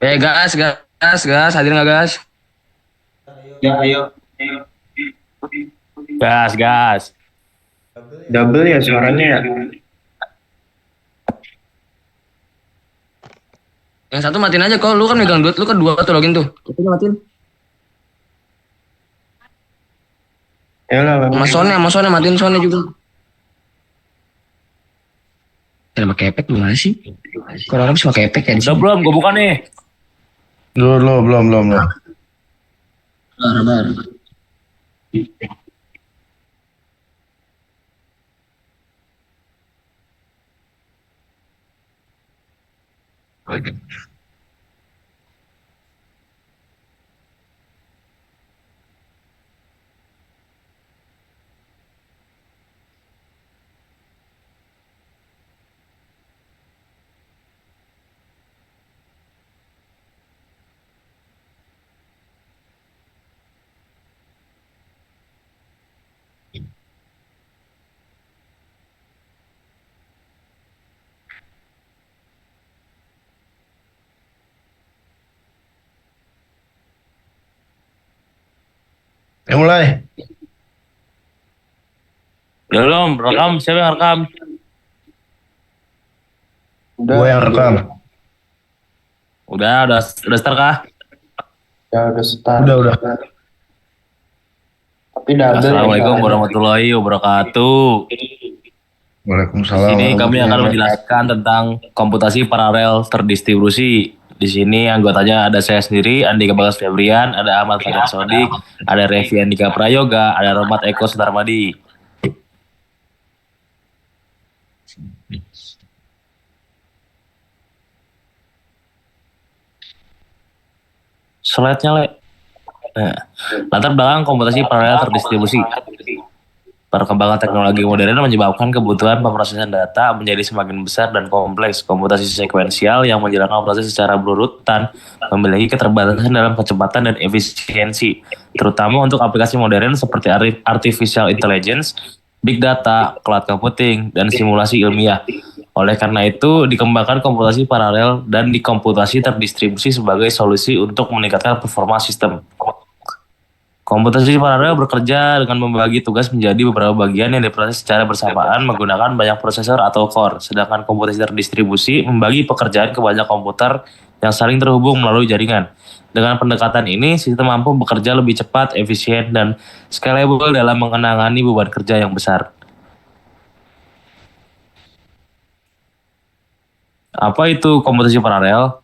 Gas, gas, gas, hadir nggak gas? Ya, ayo. Gas, gas. Double ya suaranya ya. Yang satu matiin aja kok, lu kan megang duit, lu kan dua tuh login tuh. Itu matiin. Ya lah, Sama Sony matiin Sony juga. Kita pakai efek gimana sih? Kalau orang bisa pakai efek ya di Udah sini. belum? Gue buka nih. Belum. Sabar. Mulai. Belum, rekam. Siapa yang rekam? Gue yang rekam. Udah start kah? Ya udah start. Udah. Tapi double ya. Assalamualaikum warahmatullahi wabarakatuh. Di Waalaikumsalam. sini kami akan warahmatullahi menjelaskan tentang komputasi paralel terdistribusi. Di sini anggotanya ada saya sendiri, Andika Bagas Febrian, ada Ahmad Fajar Sodik, ada Revi Andika Prayoga, ada Romat Eko Sutarmadi. Slide-nya, Le. Nah, latar belakang komputasi paralel terdistribusi. Perkembangan teknologi modern menyebabkan kebutuhan pemrosesan data menjadi semakin besar dan kompleks. Komputasi sekuensial yang menjalankan proses secara berurutan memiliki keterbatasan dalam kecepatan dan efisiensi, terutama untuk aplikasi modern seperti artificial intelligence, big data, cloud computing, dan simulasi ilmiah. Oleh karena itu, dikembangkan komputasi paralel dan dikomputasi terdistribusi sebagai solusi untuk meningkatkan performa sistem. Komputasi paralel bekerja dengan membagi tugas menjadi beberapa bagian yang diproses secara bersamaan menggunakan banyak prosesor atau core, sedangkan komputasi terdistribusi membagi pekerjaan ke banyak komputer yang saling terhubung melalui jaringan. Dengan pendekatan ini, sistem mampu bekerja lebih cepat, efisien, dan scalable dalam mengenangani beban kerja yang besar. Apa itu komputasi paralel?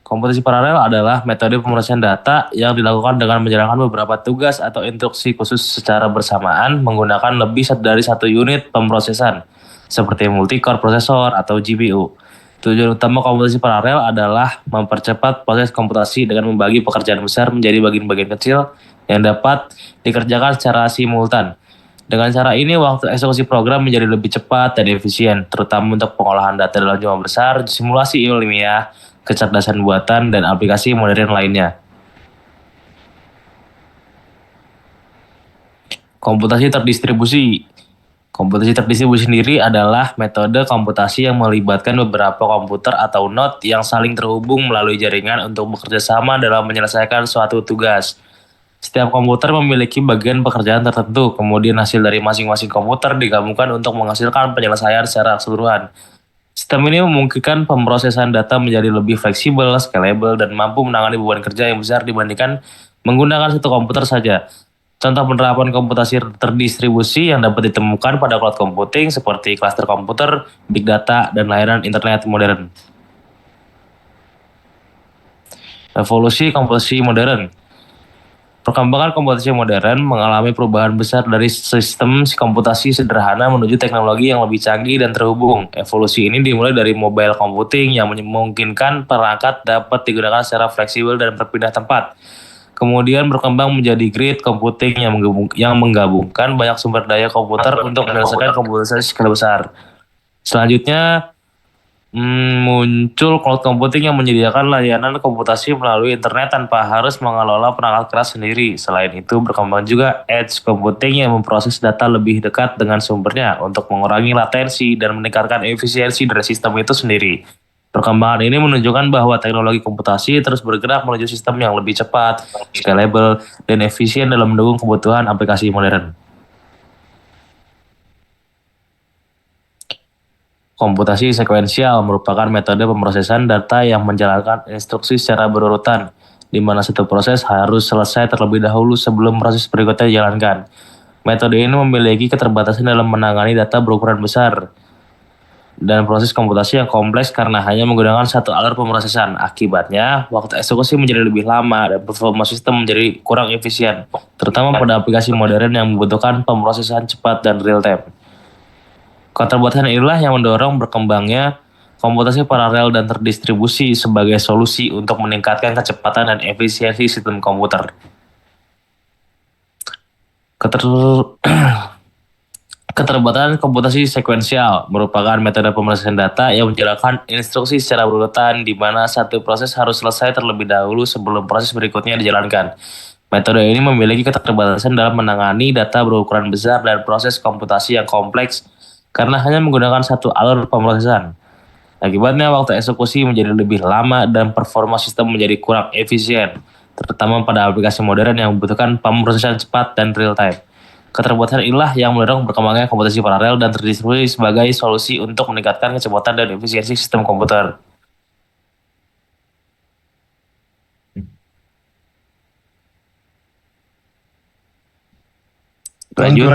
Komputasi paralel adalah metode pemrosesan data yang dilakukan dengan menjalankan beberapa tugas atau instruksi khusus secara bersamaan menggunakan lebih dari satu unit pemrosesan, seperti multi-core prosesor atau GPU. Tujuan utama komputasi paralel adalah mempercepat proses komputasi dengan membagi pekerjaan besar menjadi bagian-bagian kecil yang dapat dikerjakan secara simultan. Dengan cara ini, waktu eksekusi program menjadi lebih cepat dan efisien, terutama untuk pengolahan data dalam jumlah besar, simulasi ilmiah, kecerdasan buatan, dan aplikasi modern lainnya. Komputasi terdistribusi. Komputasi terdistribusi sendiri adalah metode komputasi yang melibatkan beberapa komputer atau node yang saling terhubung melalui jaringan untuk bekerja sama dalam menyelesaikan suatu tugas. Setiap komputer memiliki bagian pekerjaan tertentu, kemudian hasil dari masing-masing komputer digabungkan untuk menghasilkan penyelesaian secara keseluruhan. Sistem ini memungkinkan pemrosesan data menjadi lebih fleksibel, scalable, dan mampu menangani beban kerja yang besar dibandingkan menggunakan satu komputer saja. Contoh penerapan komputasi terdistribusi yang dapat ditemukan pada cloud computing seperti cluster komputer, big data, dan layanan internet modern. Evolusi komputasi modern. Perkembangan komputasi modern mengalami perubahan besar dari sistem komputasi sederhana menuju teknologi yang lebih canggih dan terhubung. Evolusi ini dimulai dari mobile computing yang memungkinkan perangkat dapat digunakan secara fleksibel dan berpindah tempat. Kemudian berkembang menjadi grid computing yang menggabungkan banyak sumber daya komputer untuk menyelesaikan komputasi skala besar. Selanjutnya, muncul cloud computing yang menyediakan layanan komputasi melalui internet tanpa harus mengelola perangkat keras sendiri. Selain itu, berkembang juga edge computing yang memproses data lebih dekat dengan sumbernya untuk mengurangi latensi dan meningkatkan efisiensi dari sistem itu sendiri. Perkembangan ini menunjukkan bahwa teknologi komputasi terus bergerak menuju sistem yang lebih cepat, scalable, dan efisien dalam mendukung kebutuhan aplikasi modern. Komputasi sekuensial merupakan metode pemrosesan data yang menjalankan instruksi secara berurutan, di mana satu proses harus selesai terlebih dahulu sebelum proses berikutnya dijalankan. Metode ini memiliki keterbatasan dalam menangani data berukuran besar dan proses komputasi yang kompleks karena hanya menggunakan satu alur pemrosesan. Akibatnya, waktu eksekusi menjadi lebih lama dan performa sistem menjadi kurang efisien, terutama pada aplikasi modern yang membutuhkan pemrosesan cepat dan real time. Keterbatasan inilah yang mendorong berkembangnya komputasi paralel dan terdistribusi sebagai solusi untuk meningkatkan kecepatan dan efisiensi sistem komputer. Keterbatasan komputasi sekuensial merupakan metode pemrosesan data yang menjalankan instruksi secara berurutan di mana satu proses harus selesai terlebih dahulu sebelum proses berikutnya dijalankan. Metode ini memiliki keterbatasan dalam menangani data berukuran besar dan proses komputasi yang kompleks karena hanya menggunakan satu alur pemrosesan. Akibatnya waktu eksekusi menjadi lebih lama dan performa sistem menjadi kurang efisien, terutama pada aplikasi modern yang membutuhkan pemrosesan cepat dan real time. Keterbatasan inilah yang mendorong berkembangnya komputasi paralel dan terdistribusi sebagai solusi untuk meningkatkan kecepatan dan efisiensi sistem komputer. Lanjut.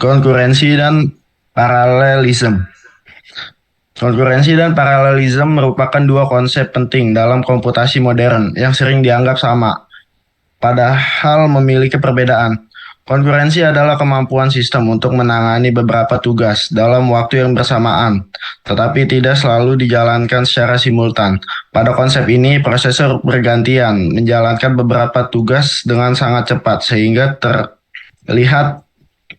Konkurensi dan paralelisme. Konkurensi dan paralelisme merupakan dua konsep penting dalam komputasi modern yang sering dianggap sama, padahal memiliki perbedaan. Konkurensi adalah kemampuan sistem untuk menangani beberapa tugas dalam waktu yang bersamaan, tetapi tidak selalu dijalankan secara simultan. Pada konsep ini, prosesor bergantian menjalankan beberapa tugas dengan sangat cepat sehingga terlihat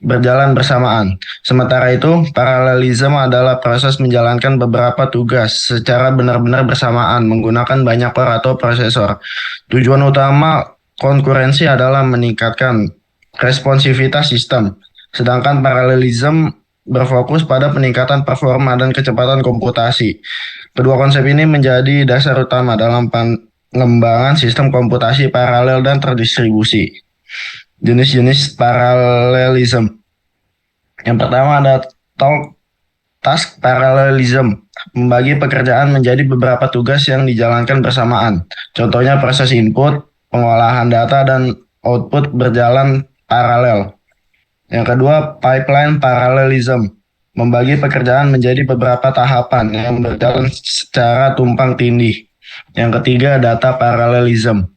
berjalan bersamaan. Sementara itu, paralelisme adalah proses menjalankan beberapa tugas secara benar-benar bersamaan menggunakan banyak core atau prosesor. Tujuan utama konkurensi adalah meningkatkan responsivitas sistem, sedangkan paralelisme berfokus pada peningkatan performa dan kecepatan komputasi. Kedua konsep ini menjadi dasar utama dalam pengembangan sistem komputasi paralel dan terdistribusi. Jenis-jenis paralelisme. Yang pertama ada task paralelism, membagi pekerjaan menjadi beberapa tugas yang dijalankan bersamaan. Contohnya proses input, pengolahan data, dan output berjalan paralel. Yang kedua, pipeline paralelism, membagi pekerjaan menjadi beberapa tahapan yang berjalan secara tumpang tindih. Yang ketiga, data paralelism,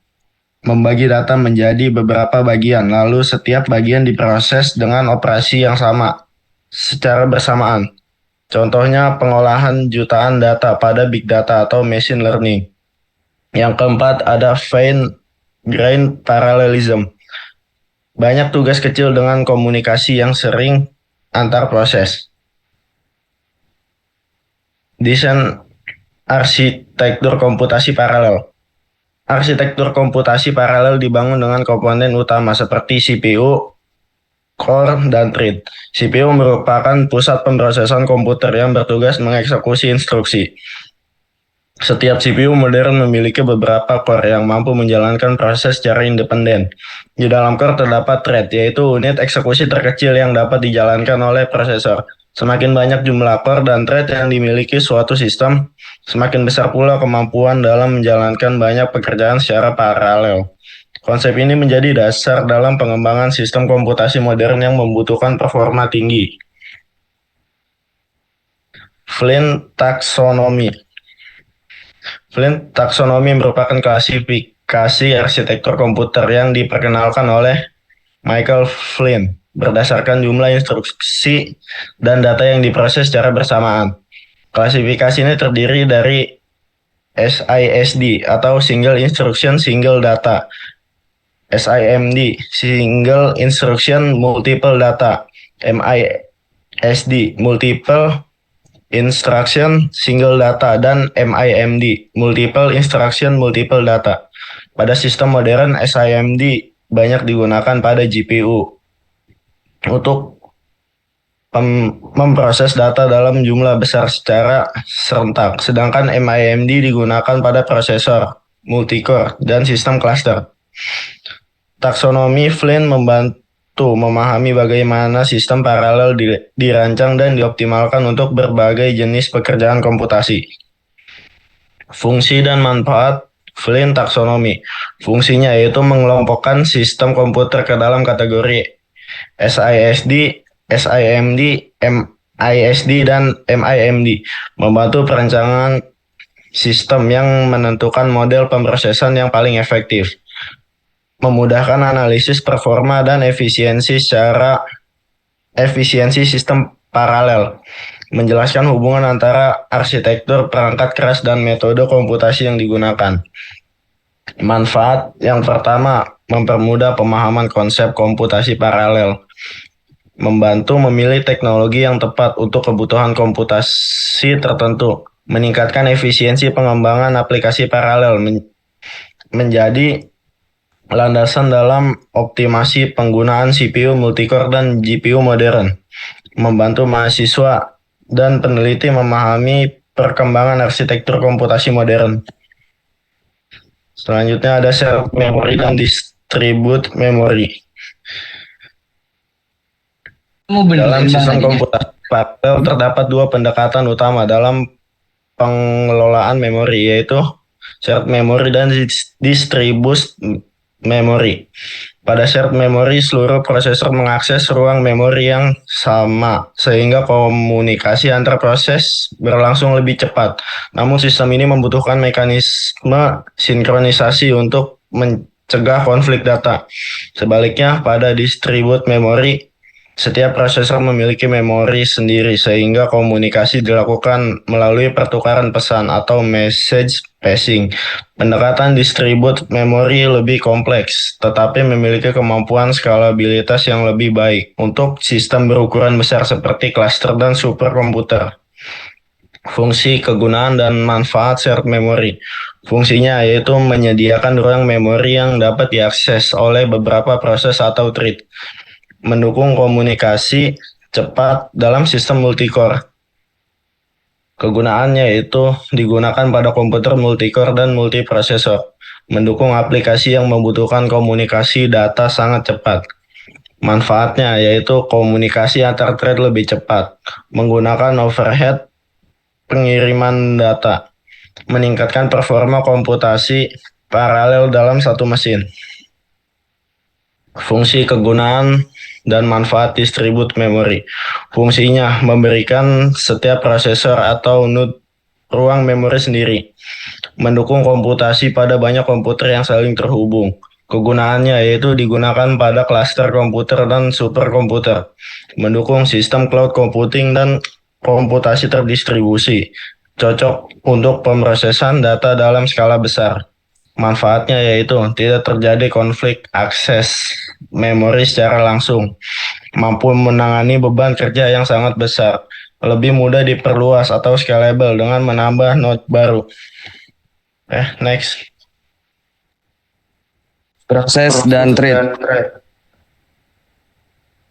membagi data menjadi beberapa bagian, lalu setiap bagian diproses dengan operasi yang sama secara bersamaan. Contohnya pengolahan jutaan data pada big data atau machine learning. Yang keempat ada fine-grained parallelism, banyak tugas kecil dengan komunikasi yang sering antar proses. Desain arsitektur komputasi paralel. Arsitektur komputasi paralel dibangun dengan komponen utama seperti CPU, core, dan thread. CPU merupakan pusat pemrosesan komputer yang bertugas mengeksekusi instruksi. Setiap CPU modern memiliki beberapa core yang mampu menjalankan proses secara independen. Di dalam core terdapat thread, yaitu unit eksekusi terkecil yang dapat dijalankan oleh prosesor. Semakin banyak jumlah core dan thread yang dimiliki suatu sistem, semakin besar pula kemampuan dalam menjalankan banyak pekerjaan secara paralel. Konsep ini menjadi dasar dalam pengembangan sistem komputasi modern yang membutuhkan performa tinggi. Flynn taxonomy. Flynn taxonomy merupakan klasifikasi arsitektur komputer yang diperkenalkan oleh Michael Flynn berdasarkan jumlah instruksi dan data yang diproses secara bersamaan. Klasifikasi ini terdiri dari SISD atau Single Instruction Single Data, SIMD, Single Instruction Multiple Data, MISD, Multiple Instruction Single Data, dan MIMD, Multiple Instruction Multiple Data. Pada sistem modern, SIMD banyak digunakan pada GPU untuk memproses data dalam jumlah besar secara serentak, sedangkan MIMD digunakan pada prosesor, multicore, dan sistem cluster. Taksonomi Flynn membantu memahami bagaimana sistem paralel dirancang dan dioptimalkan untuk berbagai jenis pekerjaan komputasi. Fungsi dan manfaat Flynn taksonomi. Fungsinya yaitu mengelompokkan sistem komputer ke dalam kategori SISD, SIMD, MISD, dan MIMD, membantu perencanaan sistem yang menentukan model pemrosesan yang paling efektif, memudahkan analisis performa dan efisiensi sistem paralel, menjelaskan hubungan antara arsitektur perangkat keras dan metode komputasi yang digunakan. Manfaat yang pertama, mempermudah pemahaman konsep komputasi paralel, membantu memilih teknologi yang tepat untuk kebutuhan komputasi tertentu, meningkatkan efisiensi pengembangan aplikasi paralel, menjadi landasan dalam optimasi penggunaan CPU multicore dan GPU modern, membantu mahasiswa dan peneliti memahami perkembangan arsitektur komputasi modern. Selanjutnya ada shared memory dan distribute memory. Dalam sistem komputasi paralel terdapat dua pendekatan utama dalam pengelolaan memori, yaitu shared memory dan distribute memory. Pada shared memory, seluruh prosesor mengakses ruang memori yang sama, sehingga komunikasi antar proses berlangsung lebih cepat. Namun sistem ini membutuhkan mekanisme sinkronisasi untuk mencegah konflik data. Sebaliknya, pada distribute memory, setiap prosesor memiliki memori sendiri, sehingga komunikasi dilakukan melalui pertukaran pesan atau message passing. Pendekatan distribute memory lebih kompleks, tetapi memiliki kemampuan skalabilitas yang lebih baik untuk sistem berukuran besar seperti cluster dan superkomputer. Fungsi, kegunaan, dan manfaat shared memory. Fungsinya yaitu menyediakan ruang memori yang dapat diakses oleh beberapa proses atau thread, mendukung komunikasi cepat dalam sistem multicore. Kegunaannya yaitu digunakan pada komputer multicore dan multiprosesor, mendukung aplikasi yang membutuhkan komunikasi data sangat cepat. Manfaatnya yaitu komunikasi antar thread lebih cepat, menggunakan overhead pengiriman data, meningkatkan performa komputasi paralel dalam satu mesin. Fungsi, kegunaan, dan manfaat distribute memory. Fungsinya memberikan setiap prosesor atau node ruang memori sendiri, mendukung komputasi pada banyak komputer yang saling terhubung. Kegunaannya yaitu digunakan pada klaster komputer dan superkomputer, mendukung sistem cloud computing dan komputasi terdistribusi, cocok untuk pemrosesan data dalam skala besar. Manfaatnya yaitu tidak terjadi konflik akses memori secara langsung, mampu menangani beban kerja yang sangat besar, lebih mudah diperluas atau scalable dengan menambah node baru. Next. Proses dan thread.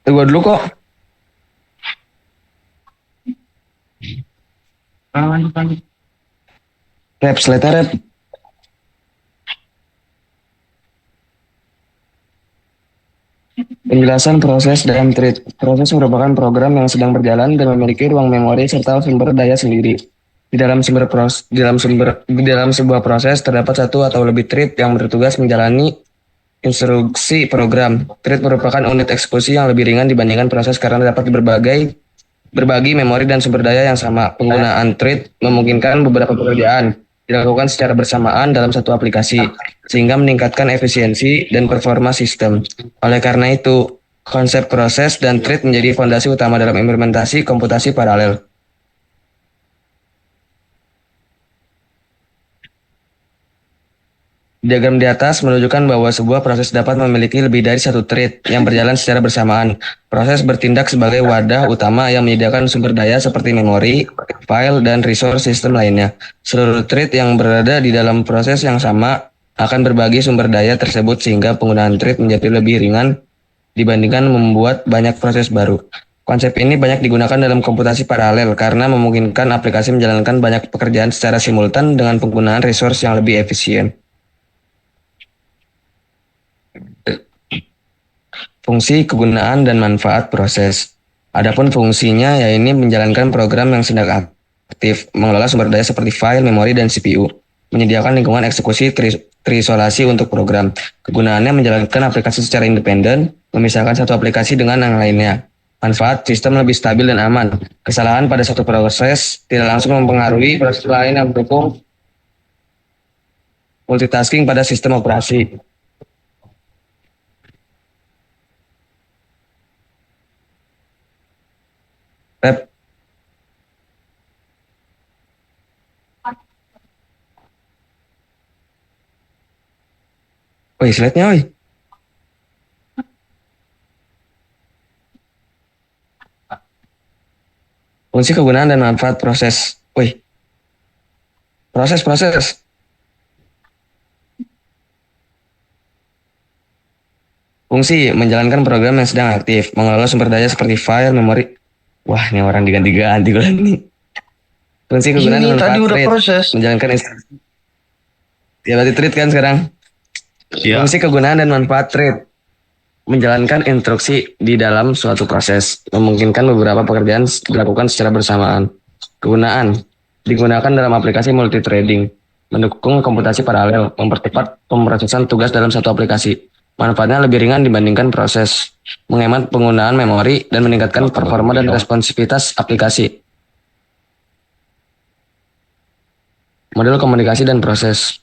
Gua dulu kok. Rep, selesai rep. Penjelasan proses dan thread. Proses merupakan program yang sedang berjalan dan memiliki ruang memori serta sumber daya sendiri. Di dalam sebuah proses terdapat satu atau lebih thread yang bertugas menjalani instruksi program. Thread merupakan unit eksekusi yang lebih ringan dibandingkan proses karena dapat berbagi memori dan sumber daya yang sama. Penggunaan thread memungkinkan beberapa pekerjaan dilakukan secara bersamaan dalam satu aplikasi, sehingga meningkatkan efisiensi dan performa sistem. Oleh karena itu, konsep proses dan thread menjadi fondasi utama dalam implementasi komputasi paralel. Diagram di atas menunjukkan bahwa sebuah proses dapat memiliki lebih dari satu thread yang berjalan secara bersamaan. Proses bertindak sebagai wadah utama yang menyediakan sumber daya seperti memori, file, dan resource sistem lainnya. Seluruh thread yang berada di dalam proses yang sama akan berbagi sumber daya tersebut sehingga penggunaan thread menjadi lebih ringan dibandingkan membuat banyak proses baru. Konsep ini banyak digunakan dalam komputasi paralel karena memungkinkan aplikasi menjalankan banyak pekerjaan secara simultan dengan penggunaan resource yang lebih efisien. Fungsi, kegunaan, dan manfaat proses. Adapun fungsinya yaitu menjalankan program yang sedang aktif, mengelola sumber daya seperti file, memori, dan CPU, menyediakan lingkungan eksekusi terisolasi untuk program. Kegunaannya menjalankan aplikasi secara independen, memisahkan satu aplikasi dengan yang lainnya. Manfaat, sistem lebih stabil dan aman. Kesalahan pada satu proses tidak langsung mempengaruhi proses lain yang mendukung multitasking pada sistem operasi. Rep. Woi, slide-nya woi. Fungsi, kegunaan, dan manfaat proses. Wih. Proses. Fungsi, menjalankan program yang sedang aktif, mengelola sumber daya seperti file, memori. Wah, ini orang diganti-ganti gue nih. Fungsi, kegunaan, Ini dan manfaat tadi udah thread. proses. Menjalankan instruksi. Ya, berarti thread kan sekarang? Ya. Fungsi, kegunaan, dan manfaat thread. Menjalankan instruksi di dalam suatu proses, memungkinkan beberapa pekerjaan dilakukan secara bersamaan. Kegunaan, digunakan dalam aplikasi multithreading, mendukung komputasi paralel, mempercepat pemrosesan tugas dalam satu aplikasi. Manfaatnya lebih ringan dibandingkan proses, menghemat penggunaan memori, dan meningkatkan performa dan responsivitas aplikasi. Model komunikasi dan proses.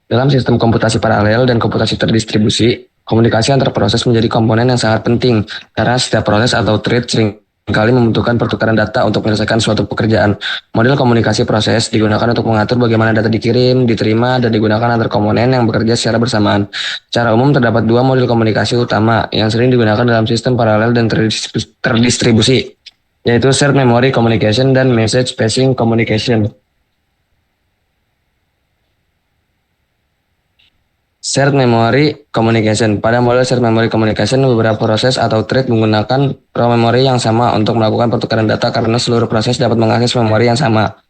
Dalam sistem komputasi paralel dan komputasi terdistribusi, komunikasi antar proses menjadi komponen yang sangat penting karena setiap proses atau thread seringkali membutuhkan pertukaran data untuk menyelesaikan suatu pekerjaan. Model komunikasi proses digunakan untuk mengatur bagaimana data dikirim, diterima, dan digunakan antar komponen yang bekerja secara bersamaan. Secara umum terdapat dua model komunikasi utama yang sering digunakan dalam sistem paralel dan terdistribusi, yaitu shared memory communication dan message passing communication. Shared memory communication. Pada model shared memory communication, beberapa proses atau thread menggunakan raw memory yang sama untuk melakukan pertukaran data karena seluruh proses dapat mengakses memori yang sama.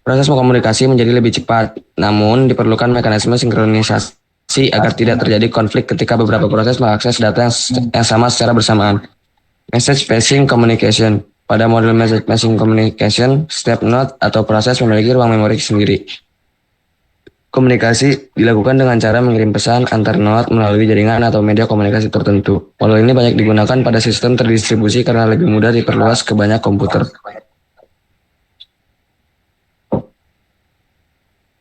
Proses komunikasi menjadi lebih cepat, namun diperlukan mekanisme sinkronisasi agar tidak terjadi konflik ketika beberapa proses mengakses data yang sama secara bersamaan. Message passing communication. Pada model message passing communication, setiap node atau proses memiliki ruang memori sendiri. Komunikasi dilakukan dengan cara mengirim pesan antar node melalui jaringan atau media komunikasi tertentu. Model ini banyak digunakan pada sistem terdistribusi karena lebih mudah diperluas ke banyak komputer.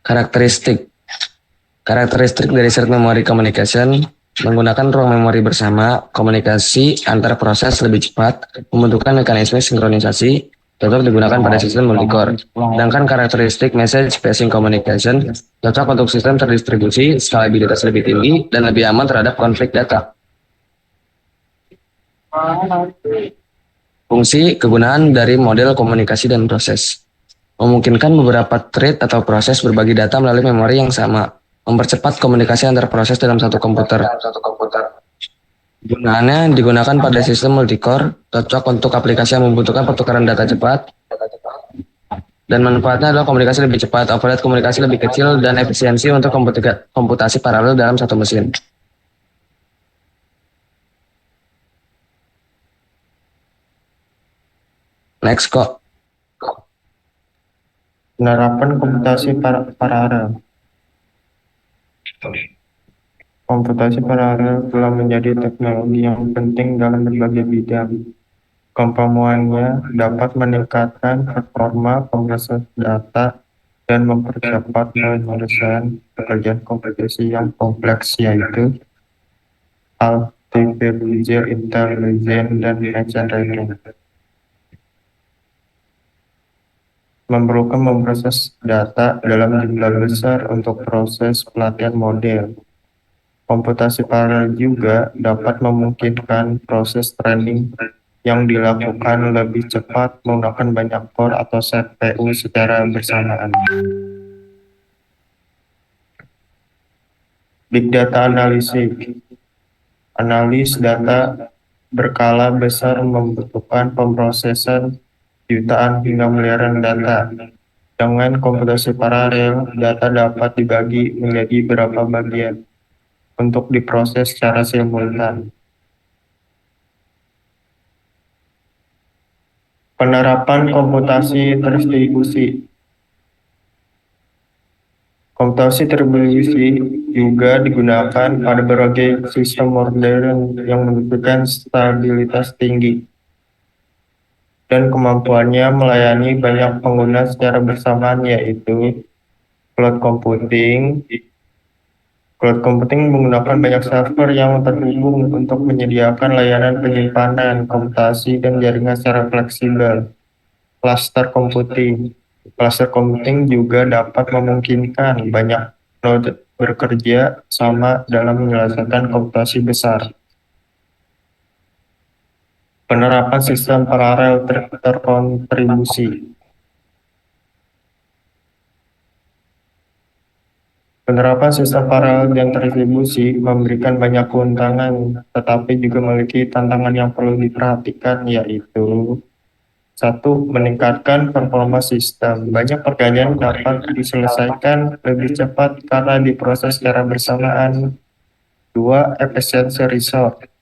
Karakteristik dari shared memory communication menggunakan ruang memori bersama, komunikasi antar proses lebih cepat, membutuhkan mekanisme sinkronisasi, cocok digunakan pada sistem multicore. Sedangkan karakteristik message passing communication cocok untuk sistem terdistribusi, skalabilitas lebih tinggi, dan lebih aman terhadap konflik data. Fungsi, kegunaan dari model komunikasi dan proses. Memungkinkan beberapa thread atau proses berbagi data melalui memori yang sama, mempercepat komunikasi antar proses dalam satu komputer. Gunaannya digunakan pada sistem multicore, cocok untuk aplikasi yang membutuhkan pertukaran data cepat, dan manfaatnya adalah komunikasi lebih cepat, overhead komunikasi lebih kecil, dan efisiensi untuk komputasi paralel dalam satu mesin. Next kok. Penerapan komputasi paralel. Komputasi paralel telah menjadi teknologi yang penting dalam berbagai bidang. Kemampuannya dapat meningkatkan performa pemrosesan data dan mempercepat penyelesaian pekerjaan komputasi yang kompleks, yaitu artificial intelligence dan machine learning. Memerlukan memproses data dalam jumlah besar untuk proses pelatihan model. Komputasi paralel juga dapat memungkinkan proses training yang dilakukan lebih cepat menggunakan banyak core atau CPU secara bersamaan. Big data analysis. Analis data berkala besar membutuhkan pemrosesan jutaan hingga miliaran data. Dengan komputasi paralel, data dapat dibagi menjadi beberapa bagian untuk diproses secara simultan. Penerapan komputasi terdistribusi. Komputasi terdistribusi juga digunakan pada berbagai sistem modern yang membutuhkan stabilitas tinggi dan kemampuannya melayani banyak pengguna secara bersamaan, yaitu cloud computing. Cloud computing menggunakan banyak server yang terhubung untuk menyediakan layanan penyimpanan, komputasi, dan jaringan secara fleksibel. Cluster computing. Cluster computing juga dapat memungkinkan banyak node bekerja sama dalam menyelesaikan komputasi besar. Penerapan sistem paralel terkontribusi. Penerapan sistem paralel dan terdistribusi memberikan banyak keuntungan, tetapi juga memiliki tantangan yang perlu diperhatikan, yaitu 1. Meningkatkan performa sistem. Banyak pekerjaan dapat diselesaikan lebih cepat karena diproses secara bersamaan. 2. Efisiensi resource.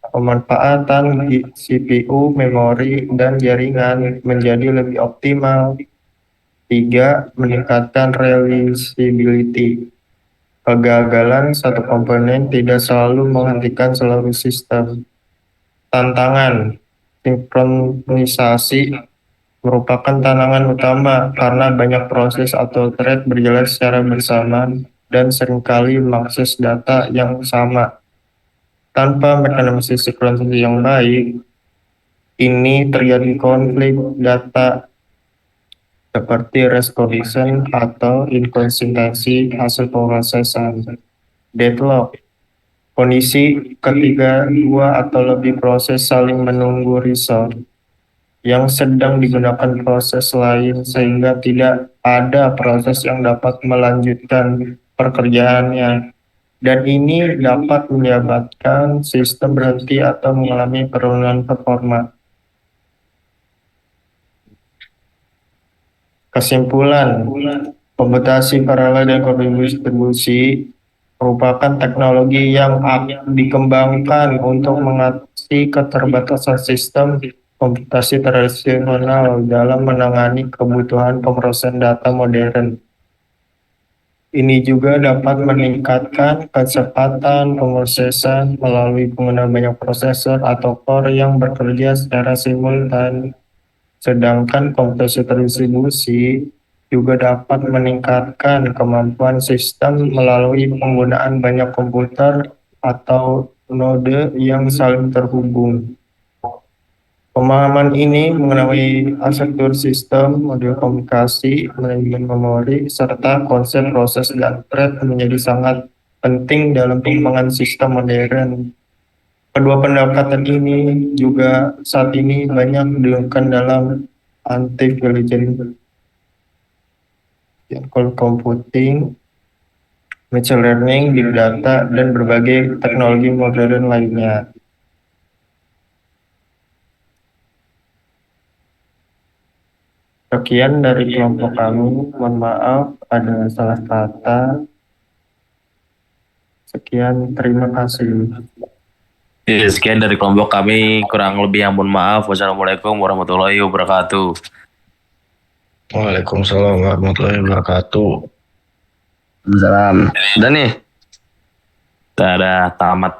Pemanfaatan CPU, memori, dan jaringan menjadi lebih optimal. 3. Meningkatkan reliability. Kegagalan satu komponen tidak selalu menghentikan seluruh sistem. Tantangan. Sinkronisasi merupakan tantangan utama karena banyak proses atau thread berjalan secara bersamaan dan seringkali mengakses data yang sama. Tanpa mekanisme sinkronisasi yang baik, ini terjadi konflik data seperti race collision atau inkonsistensi hasil pemrosesan. Deadlock. Kondisi ketika dua atau lebih proses saling menunggu resource yang sedang digunakan proses lain sehingga tidak ada proses yang dapat melanjutkan pekerjaannya. Dan ini dapat menyebabkan sistem berhenti atau mengalami penurunan performa. Kesimpulan, komputasi paralel dan distribusi merupakan teknologi yang dikembangkan untuk mengatasi keterbatasan sistem komputasi tradisional dalam menangani kebutuhan pemrosesan data modern. Ini juga dapat meningkatkan kecepatan pemrosesan melalui penggunaan banyak prosesor atau core yang bekerja secara simultan. Sedangkan komputasi terdistribusi juga dapat meningkatkan kemampuan sistem melalui penggunaan banyak komputer atau node yang saling terhubung. Pemahaman ini mengenai arsitektur sistem, model komunikasi, manajemen memori, serta konsep proses dan thread menjadi sangat penting dalam pengembangan sistem modern. Kedua pendekatan ini juga saat ini banyak digunakan dalam artificial intelligence, cloud computing, machine learning, big data, dan berbagai teknologi modern lainnya. Sekian dari kelompok kami, mohon maaf ada salah kata. Sekian, terima kasih. Ya, sekian dari kelompok kami, kurang lebih yang mohon maaf. Wassalamualaikum warahmatullahi wabarakatuh. Waalaikumsalam warahmatullahi wabarakatuh. Salam. Dan nih. Dadah, tamat.